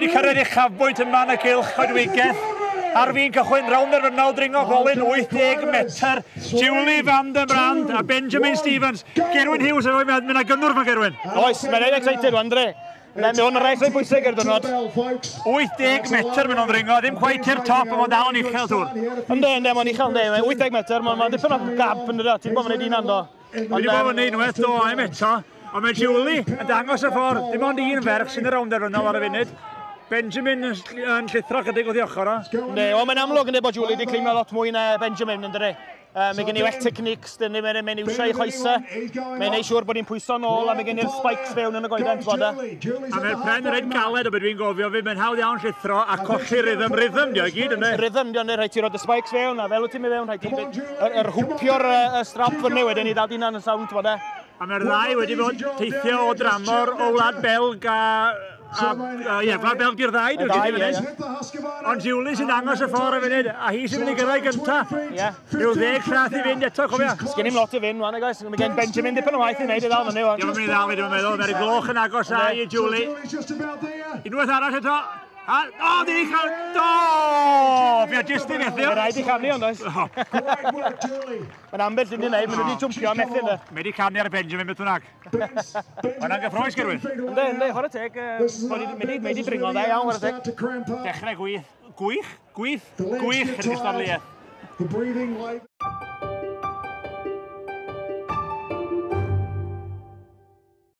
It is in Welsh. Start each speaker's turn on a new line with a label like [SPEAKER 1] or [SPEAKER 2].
[SPEAKER 1] Mae wedi cyrraedd ei chafbwynt yma yn y gylch coedwigedd. Ar fi'n cychwyn rownd yr rynol dringo golyn 80 metr. Julie van der Brand a Benjamin Stevens. Gerwyn Hughes yn mynd â gynnwrf mae Gerwyn.
[SPEAKER 2] Oes, mae'n rhaid excited, Andre. Mae hwn yn rhaid rhaid bwysig ar dynod.
[SPEAKER 1] 80 metr mynd o'n dringo, ddim quite i'r top, ond dal yn uchel tŵr.
[SPEAKER 2] Ynddo, mae'n uchel, ynddo. 80 metr, mae'n dipyn o gab yn dda. Ti'n bod mae'n neud un ando.
[SPEAKER 1] Wedi bod yn neud nweth o aim eto. Ond mae Julie yn dangos y ffordd. Dim ond un ferch sy'n y rownd yr rynol ar y funud. Benjamin yn llithro chydig o ddiochr o.
[SPEAKER 2] Ne, ond mae'n amlwg yn dweud bod Julie wedi climio lot mwy na Benjamin yn dweud. Mae gen i well techniques, mae'n iwsio ei choesau. Mae'n neud siŵr bod ni'n pwyso nôl a mae gen i'r spikes fewn yn y goeden. A
[SPEAKER 1] mae'r pren yn rhaid galed o beth dwi'n gofio fi, mae'n hawdd iawn llithro a colli rhythm. Rhythm dio i gyd yna.
[SPEAKER 2] Rhythm dio, rhaid ti roed y spikes fewn a fel wyt ti'n mynd fewn, rhaid ti yr hwpio'r strap fyny wedyn i ddal dinan y sound.
[SPEAKER 1] A mae'r ddau wedi bod teithio o dramor o Wlad Belg Wlad Belg di'r ddau, dwi'n gwybod. Ond Julie sy'n dangos y ffordd y funud, a hi sy'n mynd i gyrraedd gyntaf. Rhyw 10 llath i fynd eto, cofio.
[SPEAKER 2] Sgen i'm lot i fynd, wan, guys. Mae gen Benjamin dipyn o waith i wneud i ddal fyny.
[SPEAKER 1] Diolch yn mynd i ddal fi, dwi'n meddwl. Mae'r gloch yn agos a i Julie. Unwaith arall eto. O, di ni cael... Do! Fi o jyst i methu o.
[SPEAKER 2] Mae rhaid i canu ond oes. Mae'n ambell ddim i wneud, mae wedi jwmpio a methu yna.
[SPEAKER 1] Mae wedi canu ar y Benjamin beth bynnag. Mae'n gyffroes Gerwyn.
[SPEAKER 2] Ynddi, chwarae teg. Mae wedi dringo dda iawn chwarae teg.
[SPEAKER 1] Dechrau gwych. Gwych? Gwych? Gwych yn gystadleuaeth.